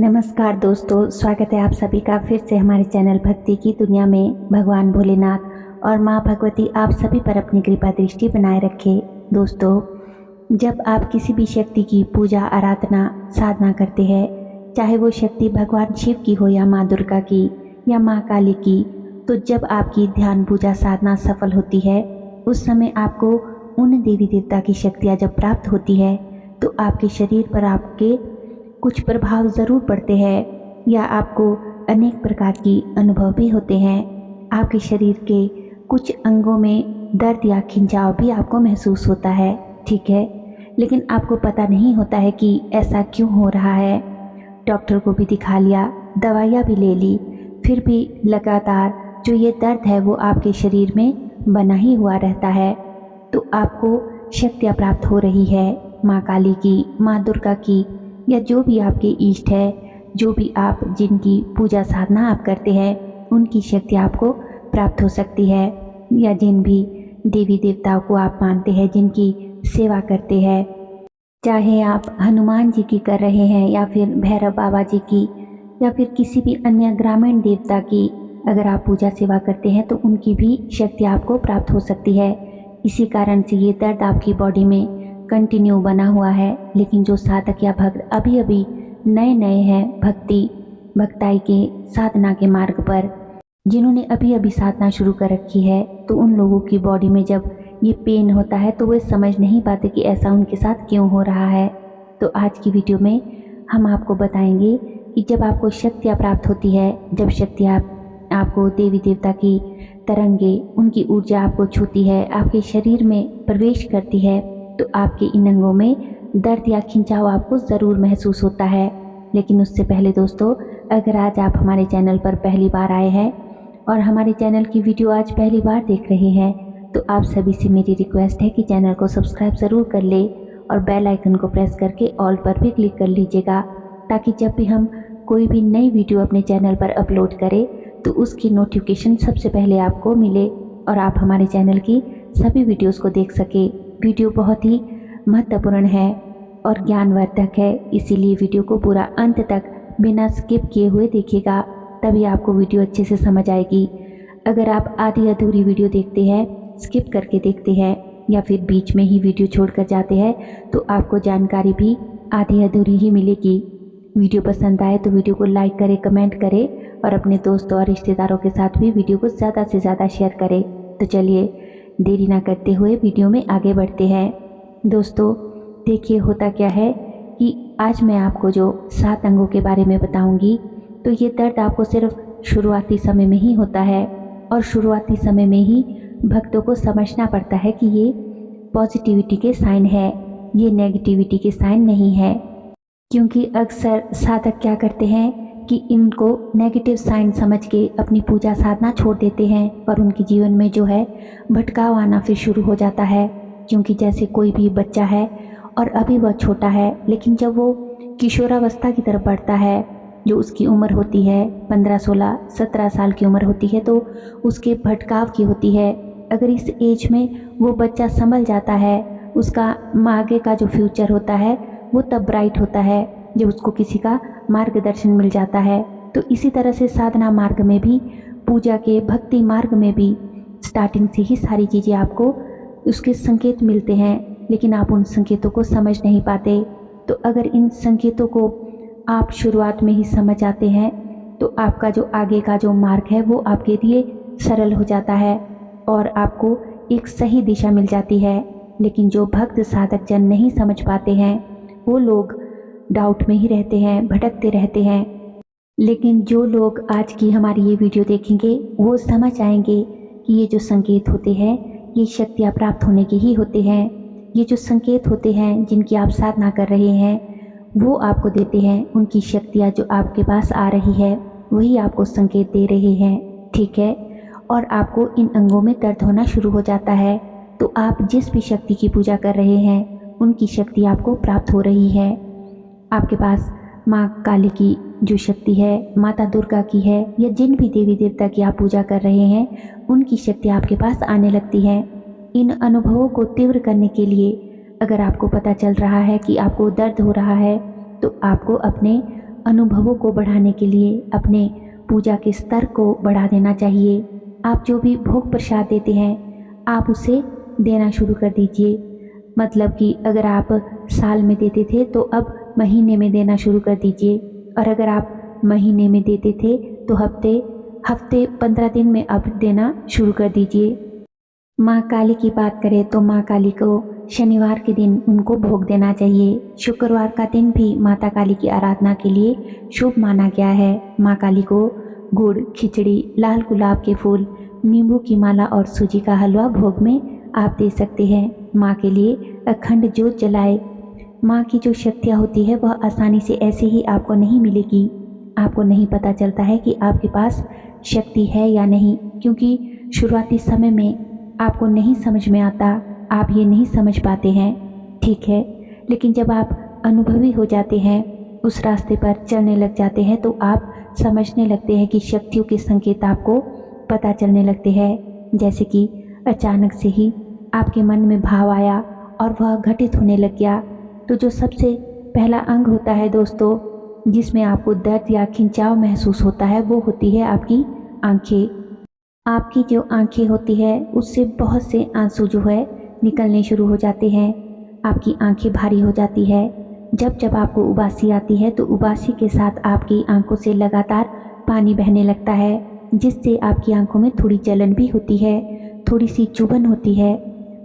नमस्कार दोस्तों, स्वागत है आप सभी का फिर से हमारे चैनल भक्ति की दुनिया में। भगवान भोलेनाथ और माँ भगवती आप सभी पर अपनी कृपा दृष्टि बनाए रखे। दोस्तों, जब आप किसी भी शक्ति की पूजा आराधना साधना करते हैं, चाहे वो शक्ति भगवान शिव की हो या माँ दुर्गा की या माँ काली की, तो जब आपकी ध्यान पूजा साधना सफल होती है, उस समय आपको उन देवी देवता की शक्तियाँ जब प्राप्त होती है तो आपके शरीर पर आपके कुछ प्रभाव ज़रूर पड़ते हैं या आपको अनेक प्रकार की अनुभव भी होते हैं। आपके शरीर के कुछ अंगों में दर्द या खिंचाव भी आपको महसूस होता है, ठीक है, लेकिन आपको पता नहीं होता है कि ऐसा क्यों हो रहा है। डॉक्टर को भी दिखा लिया, दवाइयाँ भी ले ली, फिर भी लगातार जो ये दर्द है वो आपके शरीर में बना ही हुआ रहता है। तो आपको शक्तियाँ प्राप्त हो रही है माँ काली की, माँ दुर्गा की, या जो भी आपके इष्ट है, जो भी आप जिनकी पूजा साधना आप करते हैं, उनकी शक्ति आपको प्राप्त हो सकती है। या जिन भी देवी देवताओं को आप मानते हैं, जिनकी सेवा करते हैं, चाहे आप हनुमान जी की कर रहे हैं या फिर भैरव बाबा जी की या फिर किसी भी अन्य ग्रामीण देवता की अगर आप पूजा सेवा करते हैं तो उनकी भी शक्ति आपको प्राप्त हो सकती है। इसी कारण से ये दर्द आपकी बॉडी में कंटिन्यू बना हुआ है। लेकिन जो साधक या भक्त अभी अभी नए नए हैं भक्ताई के साधना के मार्ग पर, जिन्होंने अभी अभी साधना शुरू कर रखी है, तो उन लोगों की बॉडी में जब ये पेन होता है तो वे समझ नहीं पाते कि ऐसा उनके साथ क्यों हो रहा है। तो आज की वीडियो में हम आपको बताएंगे कि जब आपको शक्तियाँ प्राप्त होती है, जब शक्तियाँ आपको देवी देवता की तरंगे, उनकी ऊर्जा आपको छूती है, आपके शरीर में प्रवेश करती है, तो आपके इन अंगों में दर्द या खिंचाव आपको ज़रूर महसूस होता है। लेकिन उससे पहले दोस्तों, अगर आज आप हमारे चैनल पर पहली बार आए हैं और हमारे चैनल की वीडियो आज पहली बार देख रहे हैं, तो आप सभी से मेरी रिक्वेस्ट है कि चैनल को सब्सक्राइब ज़रूर कर ले और बेल आइकन को प्रेस करके ऑल पर भी क्लिक कर लीजिएगा, ताकि जब भी हम कोई भी नई वीडियो अपने चैनल पर अपलोड करें तो उसकी नोटिफिकेशन सबसे पहले आपको मिले और आप हमारे चैनल की सभी वीडियोस को देख सके। वीडियो बहुत ही महत्वपूर्ण है और ज्ञानवर्धक है, इसीलिए वीडियो को पूरा अंत तक बिना स्किप किए हुए देखिएगा, तभी आपको वीडियो अच्छे से समझ आएगी। अगर आप आधी अधूरी वीडियो देखते हैं, स्किप करके देखते हैं या फिर बीच में ही वीडियो छोड़कर जाते हैं, तो आपको जानकारी भी आधी अधूरी ही मिलेगी। वीडियो पसंद आए तो वीडियो को लाइक करें, कमेंट करें और अपने दोस्तों और रिश्तेदारों के साथ भी वीडियो को ज़्यादा से ज़्यादा शेयर करें। तो चलिए देरी ना करते हुए वीडियो में आगे बढ़ते हैं। दोस्तों, देखिए होता क्या है कि आज मैं आपको जो 7 अंगों के बारे में बताऊंगी, तो ये दर्द आपको सिर्फ शुरुआती समय में ही होता है और शुरुआती समय में ही भक्तों को समझना पड़ता है कि ये पॉजिटिविटी के साइन है, ये नेगेटिविटी के साइन नहीं है। क्योंकि अक्सर साधक क्या करते हैं कि इनको नेगेटिव साइन समझ के अपनी पूजा साधना छोड़ देते हैं और उनके जीवन में जो है भटकाव आना फिर शुरू हो जाता है। क्योंकि जैसे कोई भी बच्चा है और अभी वह छोटा है, लेकिन जब वो किशोरावस्था की तरफ बढ़ता है, जो उसकी उम्र होती है 15, 16, 17 साल की उम्र होती है, तो उसके भटकाव की होती है। अगर इस एज में वो बच्चा संभल जाता है, उसका आगे का जो फ्यूचर होता है वो तब ब्राइट होता है जब उसको किसी का मार्गदर्शन मिल जाता है। तो इसी तरह से साधना मार्ग में भी, पूजा के भक्ति मार्ग में भी स्टार्टिंग से ही सारी चीज़ें आपको उसके संकेत मिलते हैं, लेकिन आप उन संकेतों को समझ नहीं पाते। तो अगर इन संकेतों को आप शुरुआत में ही समझ आते हैं तो आपका जो आगे का जो मार्ग है वो आपके लिए सरल हो जाता है और आपको एक सही दिशा मिल जाती है। लेकिन जो भक्त साधक जन नहीं समझ पाते हैं, वो लोग डाउट में ही रहते हैं, भटकते रहते हैं। लेकिन जो लोग आज की हमारी ये वीडियो देखेंगे वो समझ आएंगे कि ये जो संकेत होते हैं ये शक्तियाँ प्राप्त होने के ही होते हैं। ये जो संकेत होते हैं जिनकी आप साधना कर रहे हैं वो आपको देते हैं, उनकी शक्तियाँ जो आपके पास आ रही है वही आपको संकेत दे रहे हैं, ठीक है। और आपको इन अंगों में दर्द होना शुरू हो जाता है, तो आप जिस भी शक्ति की पूजा कर रहे हैं उनकी शक्ति आपको प्राप्त हो रही है। आपके पास माँ काली की जो शक्ति है, माता दुर्गा की है, या जिन भी देवी देवता की आप पूजा कर रहे हैं उनकी शक्ति आपके पास आने लगती है। इन अनुभवों को तीव्र करने के लिए अगर आपको पता चल रहा है कि आपको दर्द हो रहा है, तो आपको अपने अनुभवों को बढ़ाने के लिए अपने पूजा के स्तर को बढ़ा देना चाहिए। आप जो भी भोग प्रसाद देते हैं आप उसे देना शुरू कर दीजिए। मतलब कि अगर आप साल में देते थे तो अब महीने में देना शुरू कर दीजिए, और अगर आप महीने में देते थे तो हफ्ते हफ्ते 15 दिन में अब देना शुरू कर दीजिए। माँ काली की बात करें तो माँ काली को शनिवार के दिन उनको भोग देना चाहिए। शुक्रवार का दिन भी माता काली की आराधना के लिए शुभ माना गया है। माँ काली को गुड़, खिचड़ी, लाल गुलाब के फूल, नींबू की माला और सूजी का हलवा भोग में आप दे सकते हैं। माँ के लिए अखंड ज्योत जलाए। माँ की जो शक्तियाँ होती है वह आसानी से ऐसे ही आपको नहीं मिलेगी। आपको नहीं पता चलता है कि आपके पास शक्ति है या नहीं, क्योंकि शुरुआती समय में आपको नहीं समझ में आता, आप ये नहीं समझ पाते हैं, ठीक है। लेकिन जब आप अनुभवी हो जाते हैं, उस रास्ते पर चलने लग जाते हैं, तो आप समझने लगते हैं कि शक्तियों के संकेत आपको पता चलने लगते हैं। जैसे कि अचानक से ही आपके मन में भाव आया और वह घटित होने लग गया। तो जो सबसे पहला अंग होता है दोस्तों, जिसमें आपको दर्द या खिंचाव महसूस होता है, वो होती है आपकी आंखें। आपकी जो आंखें होती है उससे बहुत से आंसू जो है निकलने शुरू हो जाते हैं। आपकी आंखें भारी हो जाती है। जब जब आपको उबासी आती है तो उबासी के साथ आपकी आंखों से लगातार पानी बहने लगता है, जिससे आपकी आंखों में थोड़ी जलन भी होती है, थोड़ी सी चुभन होती है,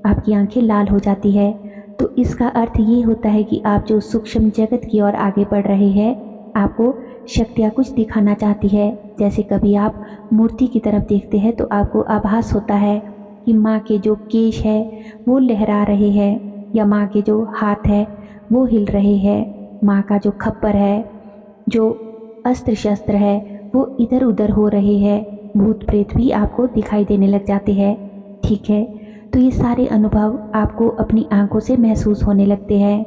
आपकी आंखें लाल हो जाती है। तो इसका अर्थ ये होता है कि आप जो सूक्ष्म जगत की ओर आगे बढ़ रहे हैं, आपको शक्तियाँ कुछ दिखाना चाहती है। जैसे कभी आप मूर्ति की तरफ देखते हैं तो आपको आभास होता है कि माँ के जो केश है वो लहरा रहे हैं, या माँ के जो हाथ है वो हिल रहे हैं, माँ का जो खप्पर है, जो अस्त्र शस्त्र है वो इधर उधर हो रहे हैं, भूत प्रेत भी आपको दिखाई देने लग जाते हैं, ठीक है। तो ये सारे अनुभव आपको अपनी आंखों से महसूस होने लगते हैं।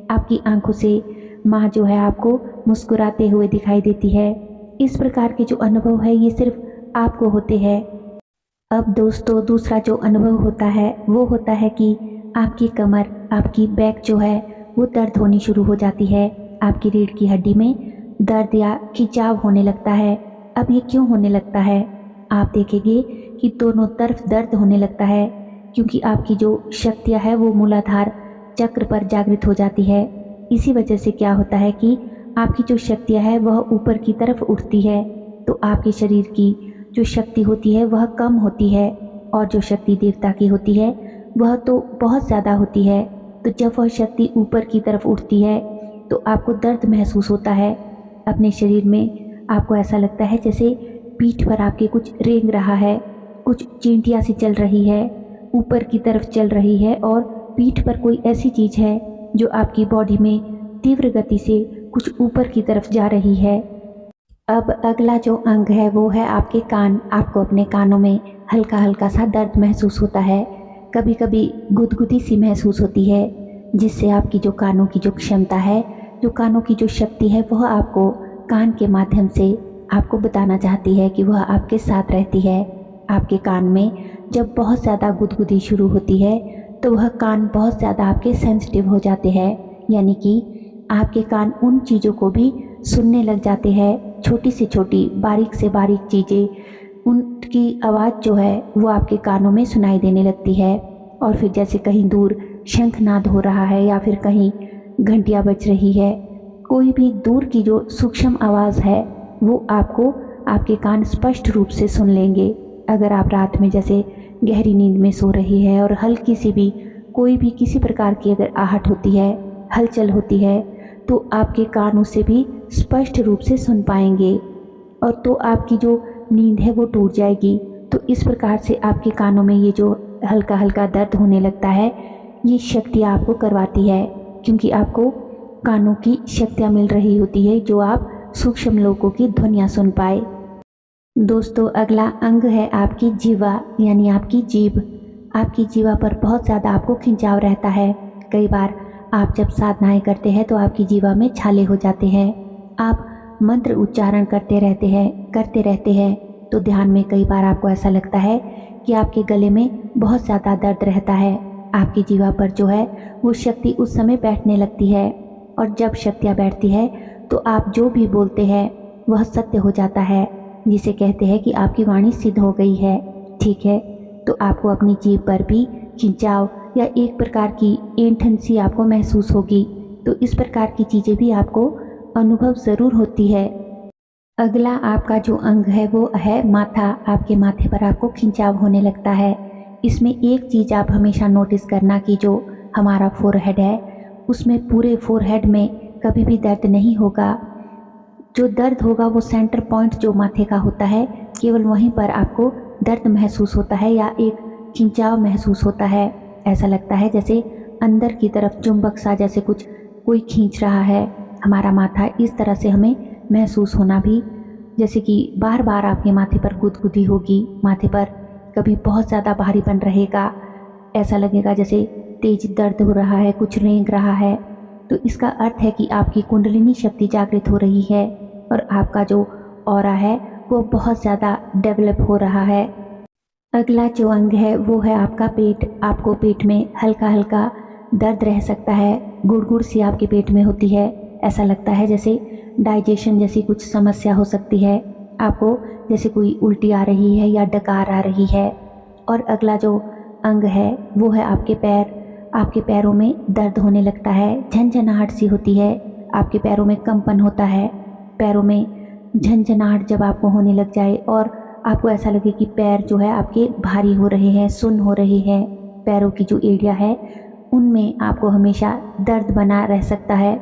आपकी आंखों से माँ जो है आपको मुस्कुराते हुए दिखाई देती है। इस प्रकार के जो अनुभव है ये सिर्फ आपको होते हैं। अब दोस्तों दूसरा जो अनुभव होता है वो होता है कि आपकी कमर, आपकी बैक जो है वो दर्द होनी शुरू हो जाती है। आपकी रीढ़ की हड्डी में दर्द या खिंचाव होने लगता है। अब ये क्यों होने लगता है? आप देखेंगे कि दोनों तरफ दर्द होने लगता है, क्योंकि आपकी जो शक्तियाँ है वो मूलाधार चक्र पर जागृत हो जाती है। इसी वजह से क्या होता है कि आपकी जो शक्तियाँ है वह ऊपर की तरफ उठती है, तो आपके शरीर की जो शक्ति होती है वह कम होती है, और जो शक्ति देवता की होती है वह तो बहुत ज़्यादा होती है। तो जब वह शक्ति ऊपर की तरफ उठती है तो आपको दर्द महसूस होता है अपने शरीर में। आपको ऐसा लगता है जैसे पीठ पर आपके कुछ रेंग रहा है, कुछ चींटियाँ सी चल रही है, ऊपर की तरफ चल रही है, और पीठ पर कोई ऐसी चीज़ है जो आपकी बॉडी में तीव्र गति से कुछ ऊपर की तरफ जा रही है। अब अगला जो अंग है वो है आपके कान। आपको अपने कानों में हल्का हल्का सा दर्द महसूस होता है, कभी कभी गुदगुदी सी महसूस होती है, जिससे आपकी जो कानों की जो क्षमता है, जो कानों की जो शक्ति है, वह आपको कान के माध्यम से आपको बताना चाहती है कि वह आपके साथ रहती है। आपके कान में जब बहुत ज़्यादा गुदगुदी शुरू होती है तो वह कान बहुत ज़्यादा आपके सेंसिटिव हो जाते हैं, यानी कि आपके कान उन चीज़ों को भी सुनने लग जाते हैं। छोटी से छोटी, बारीक से बारीक चीज़ें, उनकी आवाज़ जो है वो आपके कानों में सुनाई देने लगती है। और फिर जैसे कहीं दूर शंखनाद हो रहा है या फिर कहीं घंटियाँ बज रही है, कोई भी दूर की जो सूक्ष्म आवाज़ है वो आपको आपके कान स्पष्ट रूप से सुन लेंगे। अगर आप रात में जैसे गहरी नींद में सो रही है और हल्की सी भी कोई भी किसी प्रकार की अगर आहट होती है, हलचल होती है, तो आपके कान उसे भी स्पष्ट रूप से सुन पाएंगे, और तो आपकी जो नींद है वो टूट जाएगी। तो इस प्रकार से आपके कानों में ये जो हल्का हल्का दर्द होने लगता है, ये शक्तियाँ आपको करवाती है, क्योंकि आपको कानों की शक्तियाँ मिल रही होती है जो आप सूक्ष्म लोगों की ध्वनियाँ सुन पाए। दोस्तों अगला अंग है आपकी जीवा, यानी आपकी जीभ। आपकी जीवा पर बहुत ज़्यादा आपको खिंचाव रहता है। कई बार आप जब साधनाएं करते हैं तो आपकी जीवा में छाले हो जाते हैं। आप मंत्र उच्चारण करते रहते हैं तो ध्यान में कई बार आपको ऐसा लगता है कि आपके गले में बहुत ज़्यादा दर्द रहता है। आपकी जीवा पर जो है वो शक्ति उस समय बैठने लगती है, और जब शक्तियाँ बैठती है तो आप जो भी बोलते हैं वह सत्य हो जाता है, जिसे कहते हैं कि आपकी वाणी सिद्ध हो गई है। ठीक है, तो आपको अपनी जीभ पर भी खिंचाव या एक प्रकार की ऐंठन सी आपको महसूस होगी। तो इस प्रकार की चीज़ें भी आपको अनुभव ज़रूर होती है। अगला आपका जो अंग है वो है माथा। आपके माथे पर आपको खिंचाव होने लगता है। इसमें एक चीज़ आप हमेशा नोटिस करना कि जो हमारा फोरहेड है उसमें पूरे फोरहेड में कभी भी दर्द नहीं होगा। जो दर्द होगा वो सेंटर पॉइंट जो माथे का होता है, केवल वहीं पर आपको दर्द महसूस होता है या एक खिंचाव महसूस होता है। ऐसा लगता है जैसे अंदर की तरफ चुंबक सा जैसे कुछ कोई खींच रहा है हमारा माथा। इस तरह से हमें महसूस होना भी, जैसे कि बार बार आपके माथे पर गुदगुदी होगी, माथे पर कभी बहुत ज़्यादा भारीपन रहेगा, ऐसा लगेगा जैसे तेज दर्द हो रहा है, कुछ रेंग रहा है। तो इसका अर्थ है कि आपकी कुंडलिनी शक्ति जागृत हो रही है और आपका जो ऑरा है वो बहुत ज़्यादा डेवलप हो रहा है। अगला जो अंग है वो है आपका पेट। आपको पेट में हल्का हल्का दर्द रह सकता है, गुड़गुड़ सी आपके पेट में होती है। ऐसा लगता है जैसे डाइजेशन जैसी कुछ समस्या हो सकती है, आपको जैसे कोई उल्टी आ रही है या डकार आ रही है। और अगला जो अंग है वो है आपके पैर। आपके पैरों में दर्द होने लगता है, झंझनाहट सी होती है, आपके पैरों में कंपन होता है। पैरों में झंझनाहट जब आपको होने लग जाए और आपको ऐसा लगे कि पैर जो है आपके भारी हो रहे हैं, सुन्न हो रहे हैं, पैरों की जो एरिया है उनमें आपको हमेशा दर्द बना रह सकता है।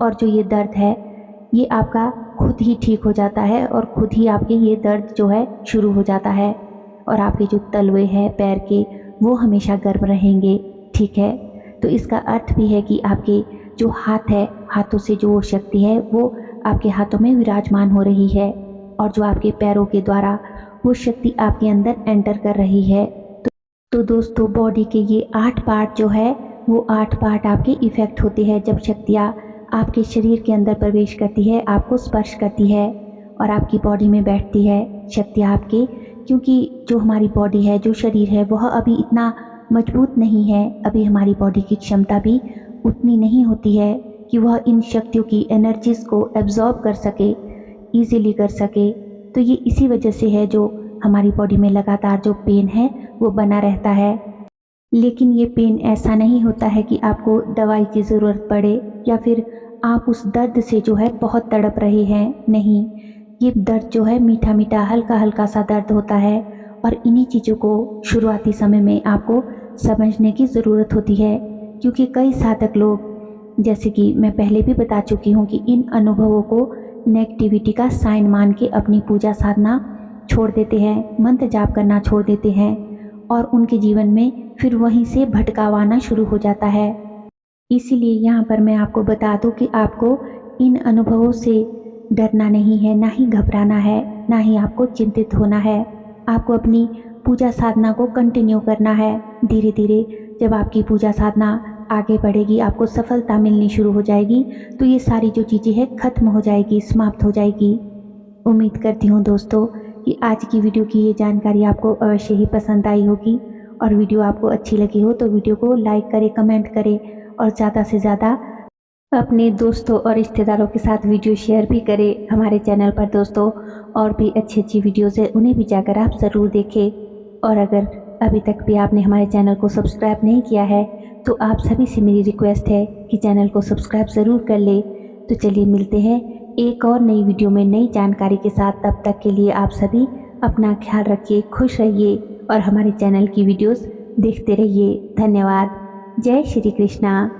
और जो ये दर्द है ये आपका खुद ही ठीक हो जाता है और खुद ही आपके ये दर्द जो है शुरू हो जाता है। और आपके जो तलवे हैं पैर के वो हमेशा गर्म रहेंगे। ठीक है, तो इसका अर्थ भी है कि आपके जो हाथ है, हाथों से जो शक्ति है वो आपके हाथों में विराजमान हो रही है और जो आपके पैरों के द्वारा वो शक्ति आपके अंदर एंटर कर रही है। तो दोस्तों, बॉडी के ये 8 पार्ट जो है वो 8 पार्ट आपके इफ़ेक्ट होते हैं जब शक्तियाँ आपके शरीर के अंदर प्रवेश करती है, आपको स्पर्श करती है और आपकी बॉडी में बैठती है शक्तियाँ आपके। क्योंकि जो हमारी बॉडी है, जो शरीर है, वह अभी इतना मजबूत नहीं है, अभी हमारी बॉडी की क्षमता भी उतनी नहीं होती है कि वह इन शक्तियों की एनर्जीज़ को एब्जॉर्ब कर सके, ईजीली कर सके। तो ये इसी वजह से है जो हमारी बॉडी में लगातार जो पेन है वो बना रहता है। लेकिन ये पेन ऐसा नहीं होता है कि आपको दवाई की ज़रूरत पड़े या फिर आप उस दर्द से जो है बहुत तड़प रहे हैं। नहीं, ये दर्द जो है मीठा मीठा हल्का हल्का सा दर्द होता है और इन्हीं चीज़ों को शुरुआती समय में आपको समझने की ज़रूरत होती है। क्योंकि कई साधक लोग, जैसे कि मैं पहले भी बता चुकी हूँ, कि इन अनुभवों को नेगेटिविटी का साइन मान के अपनी पूजा साधना छोड़ देते हैं, मंत्र जाप करना छोड़ देते हैं और उनके जीवन में फिर वहीं से भटकाव आना शुरू हो जाता है। इसीलिए यहाँ पर मैं आपको बता दूँ कि आपको इन अनुभवों से डरना नहीं है, ना ही घबराना है, ना ही आपको चिंतित होना है। आपको अपनी पूजा साधना को कंटिन्यू करना है। धीरे धीरे जब आपकी पूजा साधना आगे बढ़ेगी, आपको सफलता मिलनी शुरू हो जाएगी, तो ये सारी जो चीज़ें हैं ख़त्म हो जाएगी, समाप्त हो जाएगी। उम्मीद करती हूँ दोस्तों कि आज की वीडियो की ये जानकारी आपको अवश्य ही पसंद आई होगी और वीडियो आपको अच्छी लगी हो तो वीडियो को लाइक करें, कमेंट करें और ज़्यादा से ज़्यादा अपने दोस्तों और रिश्तेदारों के साथ वीडियो शेयर भी करें। हमारे चैनल पर दोस्तों और भी अच्छी अच्छी वीडियोज़ है, उन्हें भी जाकर आप ज़रूर देखें। और अगर अभी तक भी आपने हमारे चैनल को सब्सक्राइब नहीं किया है तो आप सभी से मेरी रिक्वेस्ट है कि चैनल को सब्सक्राइब ज़रूर कर ले। तो चलिए मिलते हैं एक और नई वीडियो में नई जानकारी के साथ। तब तक के लिए आप सभी अपना ख्याल रखिए, खुश रहिए और हमारे चैनल की वीडियोस देखते रहिए। धन्यवाद। जय श्री कृष्णा।